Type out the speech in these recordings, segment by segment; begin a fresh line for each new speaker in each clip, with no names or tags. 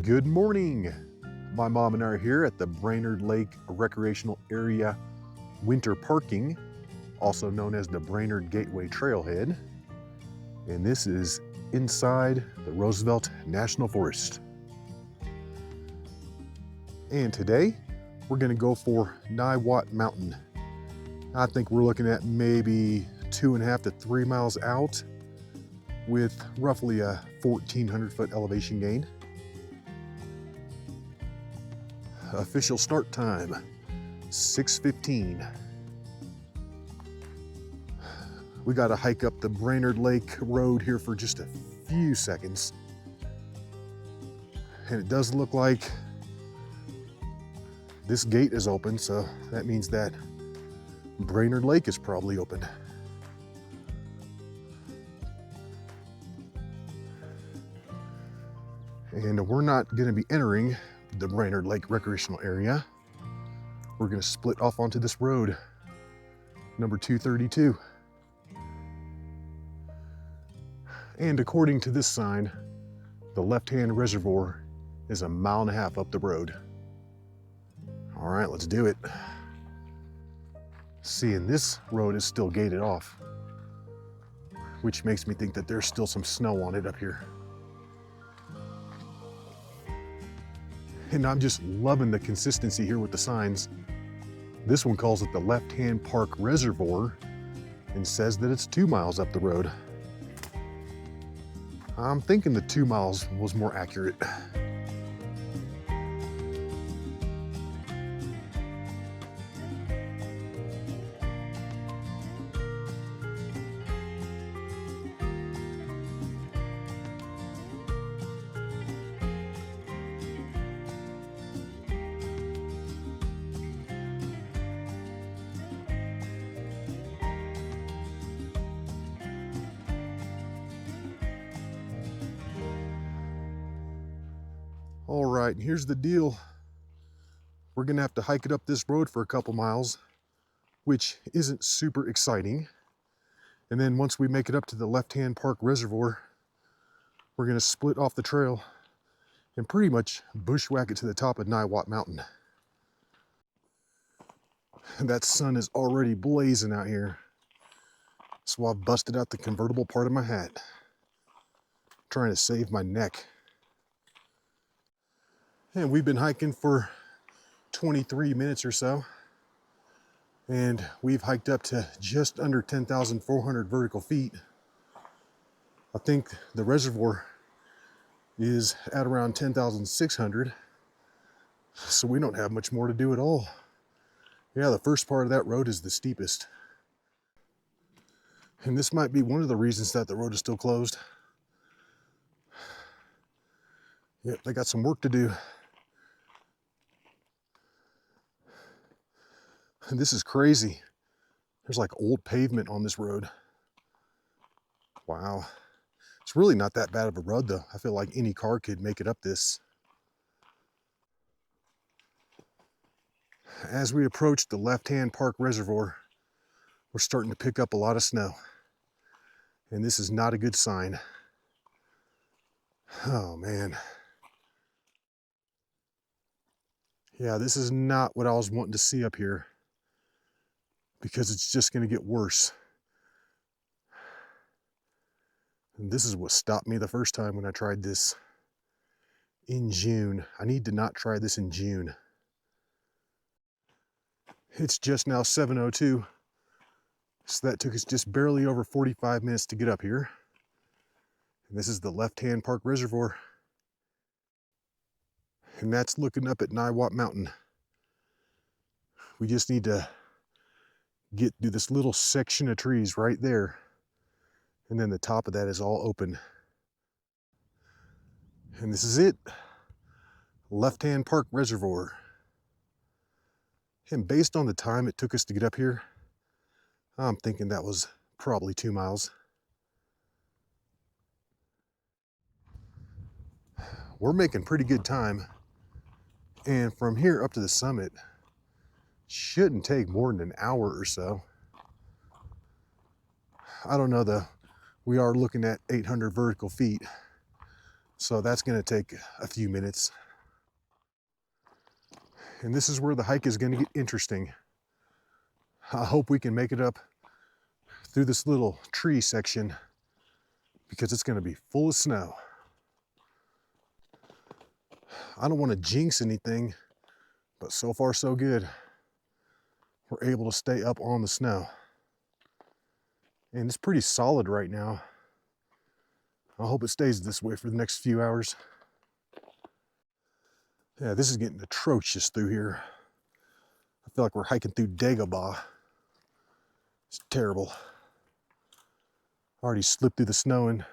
Good morning. My mom and I are here at the Brainard Lake Recreational Area Winter Parking, also known as the Brainard Gateway Trailhead. And this is inside the Roosevelt National Forest. And today we're going to go for Niwot Mountain. I think we're looking at maybe 2.5 to 3 miles out with roughly a 1,400 foot elevation gain. Official start time, 6:15. We got to hike up the Brainard Lake Road here for just a few seconds. And it does look like this gate is open, so that means that Brainard Lake is probably open. And we're not going to be entering the Brainard Lake Recreational Area. We're going to split off onto this road, number 232. And according to this sign, the left-hand reservoir is 1.5 miles up the road. All right, let's do it. See, and this road is still gated off, which makes me think that there's still some snow on it up here. And I'm just loving the consistency here with the signs. This one calls it the Left-Hand Park Reservoir and says that it's 2 miles up the road. I'm thinking the 2 miles was more accurate. All right, here's the deal. We're gonna have to hike it up this road for a couple miles, which isn't super exciting. And then once we make it up to the Left-Hand Park Reservoir, we're gonna split off the trail and pretty much bushwhack it to the top of Niwot Mountain. And that sun is already blazing out here. So I've busted out the convertible part of my hat, trying to save my neck. And we've been hiking for 23 minutes or so. And we've hiked up to just under 10,400 vertical feet. I think the reservoir is at around 10,600. So we don't have much more to do at all. Yeah, the first part of that road is the steepest. And this might be one of the reasons that the road is still closed. Yep, they got some work to do. And this is crazy. There's like old pavement on this road. Wow. It's really not that bad of a road though. I feel like any car could make it up this. As we approach the Left-Hand Park Reservoir, we're starting to pick up a lot of snow. And this is not a good sign. Oh man. Yeah, this is not what I was wanting to see up here, because it's just going to get worse. And this is what stopped me the first time when I tried this in June. I need to not try this in June. It's just now 7:02, so that took us just barely over 45 minutes to get up here. And this is the Left-Hand Park Reservoir. And that's looking up at Niwot Mountain. We just need to get through this little section of trees right there. And then the top of that is all open. And this is it. Left-Hand Park Reservoir. And based on the time it took us to get up here, I'm thinking that was probably 2 miles. We're making pretty good time. And from here up to the summit, shouldn't take more than an hour or so. I don't know though. We are looking at 800 vertical feet. So that's gonna take a few minutes. And this is where the hike is gonna get interesting. I hope we can make it up through this little tree section because it's gonna be full of snow. I don't wanna jinx anything, but so far so good. We're able to stay up on the snow. And it's pretty solid right now. I hope it stays this way for the next few hours. Yeah, this is getting atrocious through here. I feel like we're hiking through Dagobah. It's terrible. I already slipped through the snow and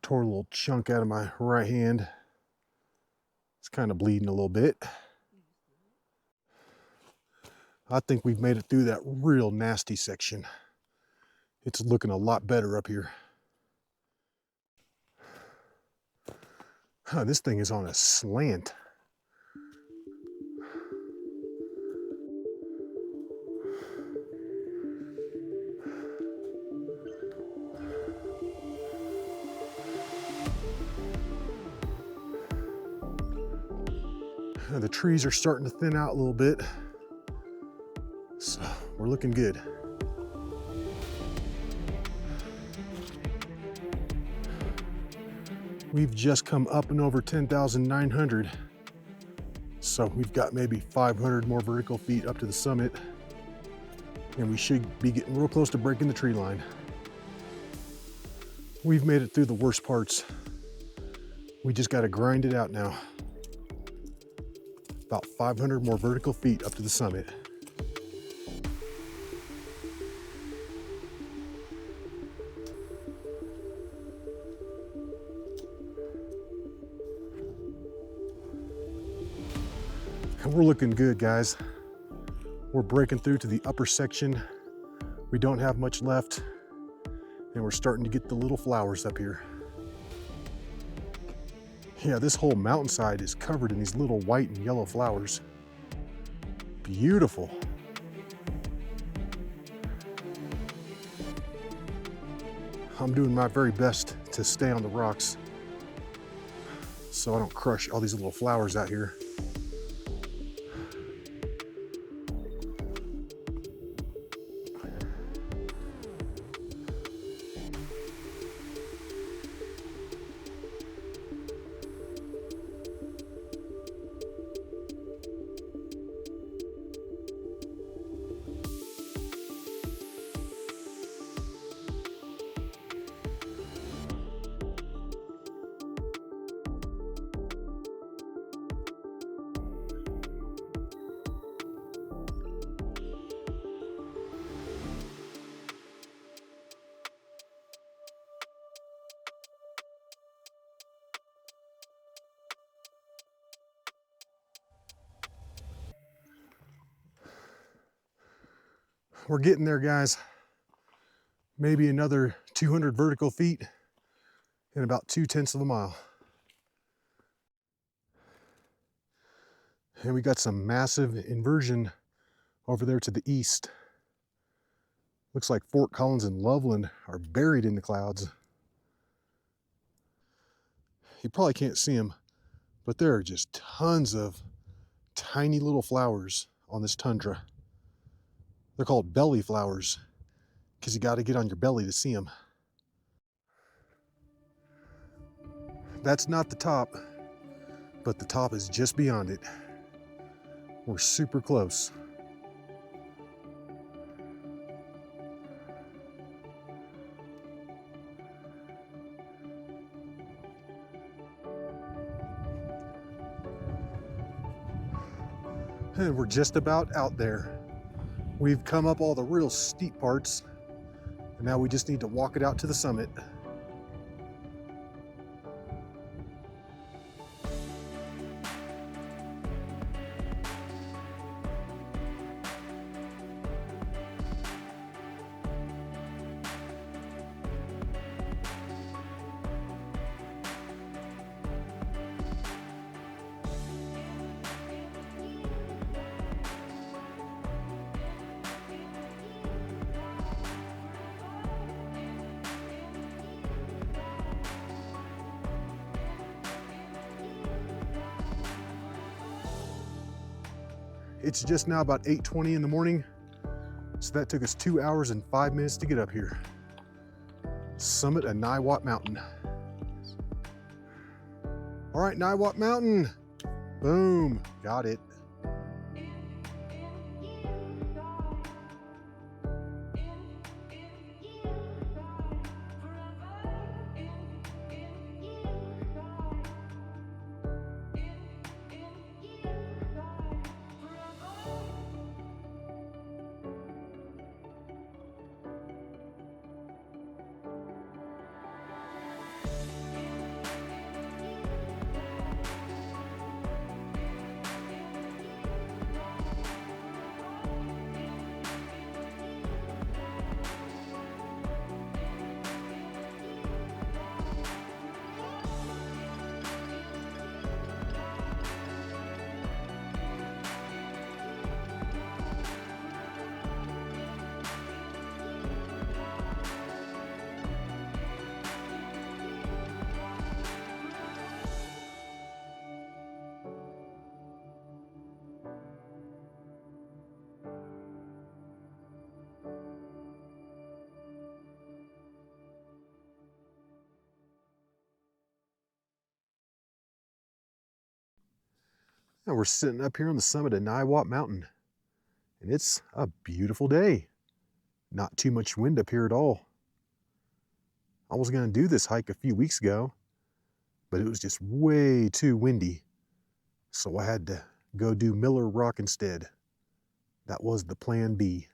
tore a little chunk out of my right hand. It's kind of bleeding a little bit. I think we've made it through that real nasty section. It's looking a lot better up here. This thing is on a slant. The trees are starting to thin out a little bit, so we're looking good. We've just come up and over 10,900, so we've got maybe 500 more vertical feet up to the summit, and we should be getting real close to breaking the tree line. We've made it through the worst parts. We just got to grind it out now. About 500 more vertical feet up to the summit. And we're looking good, guys. We're breaking through to the upper section. We don't have much left, and we're starting to get the little flowers up here. Yeah, this whole mountainside is covered in these little white and yellow flowers. Beautiful. I'm doing my very best to stay on the rocks so I don't crush all these little flowers out here. We're getting there, guys. Maybe another 200 vertical feet in about 2/10 of a mile. And we got some massive inversion over there to the east. Looks like Fort Collins and Loveland are buried in the clouds. You probably can't see them, but there are just tons of tiny little flowers on this tundra. They're called belly flowers because you got to get on your belly to see them. That's not the top, but the top is just beyond it. We're super close. And we're just about out there. We've come up all the real steep parts, and now we just need to walk it out to the summit. It's just now about 8:20 in the morning, so that took us 2 hours and 5 minutes to get up here. Summit of Niwot Mountain. All right, Niwot Mountain. Boom, got it. Now we're sitting up here on the summit of Niwot Mountain, and it's a beautiful day. Not too much wind up here at all. I was going to do this hike a few weeks ago, but it was just way too windy, so I had to go do Miller Rock instead. That was the plan B.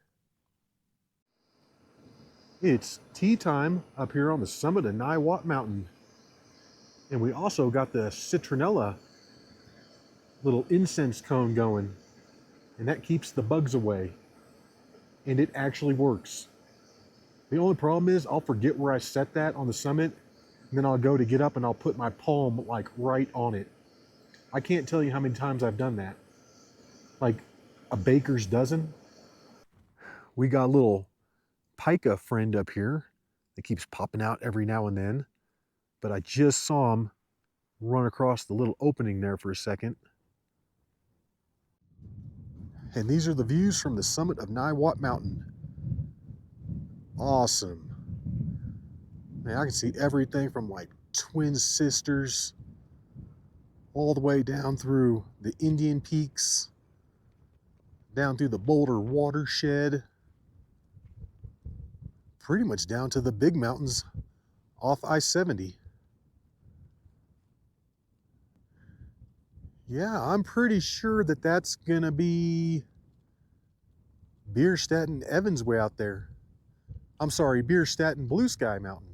It's tea time up here on the summit of Niwot Mountain, and we also got the citronella little incense cone going, and that keeps the bugs away, and it actually works. The only problem is I'll forget where I set that on the summit, and then I'll go to get up and I'll put my palm like right on it. I can't tell you how many times I've done that. Like a baker's dozen. We got a little pika friend up here that keeps popping out every now and then, but I just saw him run across the little opening there for a second. And these are the views from the summit of Niwot Mountain. Awesome. Man, I can see everything from like Twin Sisters all the way down through the Indian Peaks, down through the Boulder watershed, pretty much down to the big mountains off I-70. Yeah, I'm pretty sure that that's gonna be Bierstadt and Evans way out there. I'm sorry, Bierstadt and Blue Sky Mountain.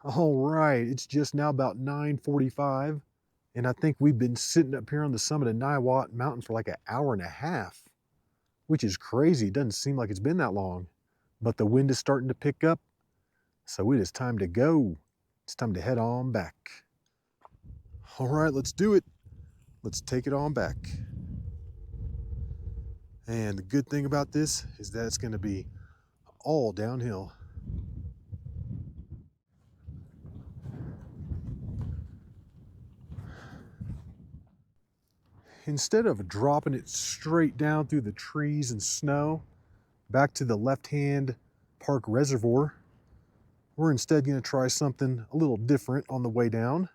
All right, it's just now about 9:45, and I think we've been sitting up here on the summit of Niwot Mountain for like an hour and a half, which is crazy. It doesn't seem like it's been that long, but the wind is starting to pick up, so it is time to go. It's time to head on back. All right, let's do it. Let's take it on back. And the good thing about this is that it's going to be all downhill. Instead of dropping it straight down through the trees and snow back to the left-hand park reservoir, we're instead going to try something a little different on the way down.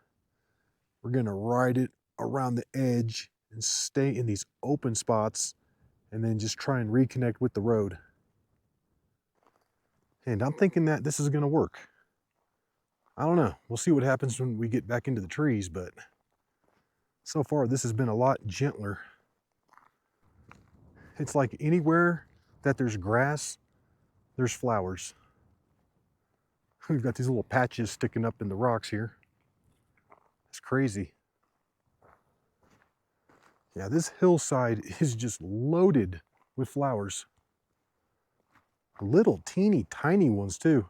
We're going to ride it around the edge and stay in these open spots and then just try and reconnect with the road. And I'm thinking that this is going to work. I don't know. We'll see what happens when we get back into the trees, but so far this has been a lot gentler. It's like anywhere that there's grass, there's flowers. We've got these little patches sticking up in the rocks here. It's crazy. Yeah, this hillside is just loaded with flowers. Little teeny tiny ones too.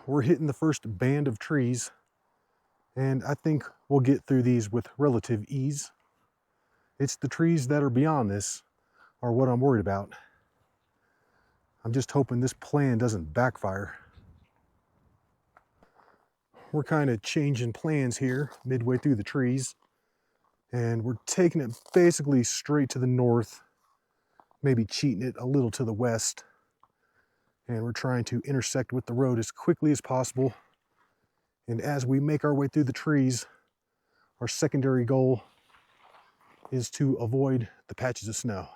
We're hitting the first band of trees, and I think we'll get through these with relative ease. It's the trees that are beyond this are what I'm worried about. I'm just hoping this plan doesn't backfire. We're kind of changing plans here midway through the trees, and we're taking it basically straight to the north, maybe cheating it a little to the west, and we're trying to intersect with the road as quickly as possible. And as we make our way through the trees, our secondary goal is to avoid the patches of snow.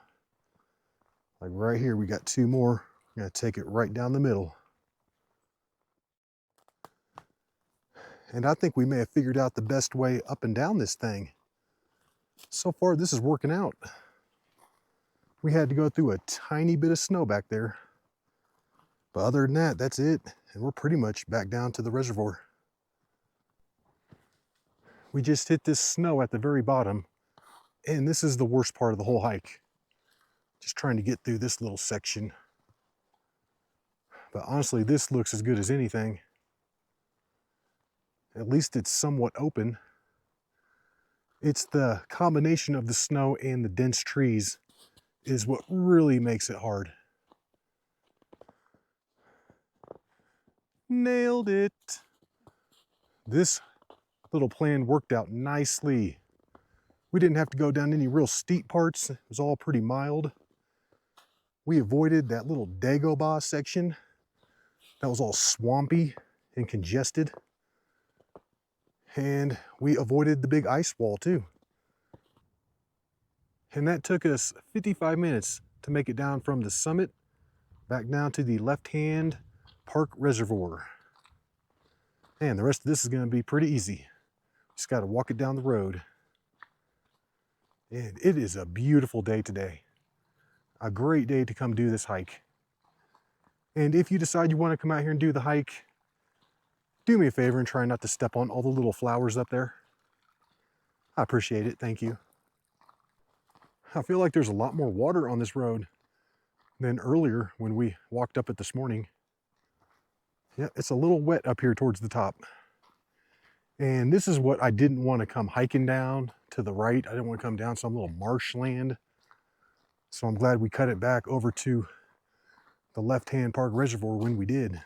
Like right here, we got two more. I'm gonna take it right down the middle. And I think we may have figured out the best way up and down this thing. So far, this is working out. We had to go through a tiny bit of snow back there. But other than that, that's it. And we're pretty much back down to the reservoir. We just hit this snow at the very bottom, and this is the worst part of the whole hike. Just trying to get through this little section. But honestly, this looks as good as anything. At least it's somewhat open. It's the combination of the snow and the dense trees is what really makes it hard. Nailed it. This little plan worked out nicely. We didn't have to go down any real steep parts. It was all pretty mild. We avoided that little Dagobah section that was all swampy and congested. And we avoided the big ice wall too. And that took us 55 minutes to make it down from the summit back down to the left-hand park reservoir. And the rest of this is going to be pretty easy. Just got to walk it down the road. And it is a beautiful day today. A great day to come do this hike. And if you decide you want to come out here and do the hike, do me a favor and try not to step on all the little flowers up there. I appreciate it. Thank you. I feel like there's a lot more water on this road than earlier when we walked up it this morning. Yeah, it's a little wet up here towards the top. And this is what I didn't want to come hiking down to the right. I didn't want to come down some little marshland. So I'm glad we cut it back over to the left-hand park reservoir when we did.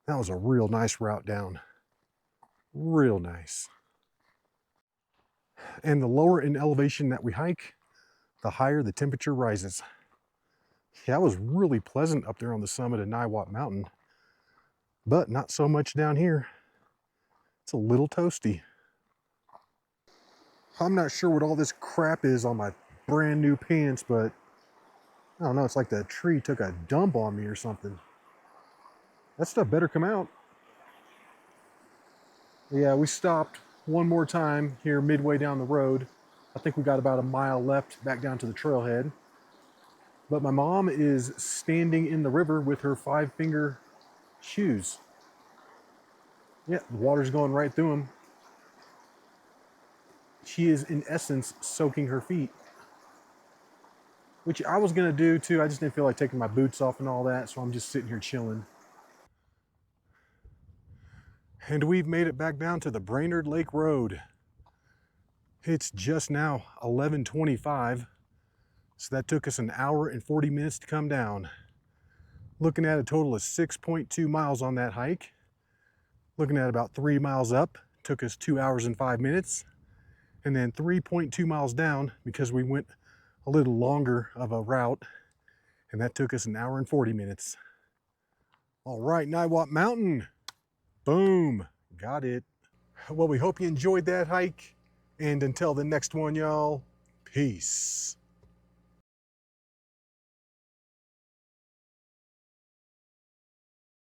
That was a real nice route down. Real nice. And the lower in elevation that we hike, the higher the temperature rises. Yeah, it was really pleasant up there on the summit of Niwot Mountain, but not so much down here. It's a little toasty. I'm not sure what all this crap is on my brand new pants, but I don't know, it's like the tree took a dump on me or something. That stuff better come out. Yeah, we stopped one more time here midway down the road. I think we got about a mile left back down to the trailhead. But my mom is standing in the river with her 5-finger shoes. Yeah, the water's going right through them. She is, in essence, soaking her feet, which I was going to do too. I just didn't feel like taking my boots off and all that, so I'm just sitting here chilling. And we've made it back down to the Brainard Lake Road. It's just now 11:25, so that took us an hour and 40 minutes to come down. Looking at a total of 6.2 miles on that hike. Looking at about 3 miles up, took us 2 hours and 5 minutes. And then 3.2 miles down, because we went a little longer of a route, and that took us an hour and 40 minutes. All right, Niwot Mountain. Boom, got it. Well, we hope you enjoyed that hike. And until the next one, y'all, peace.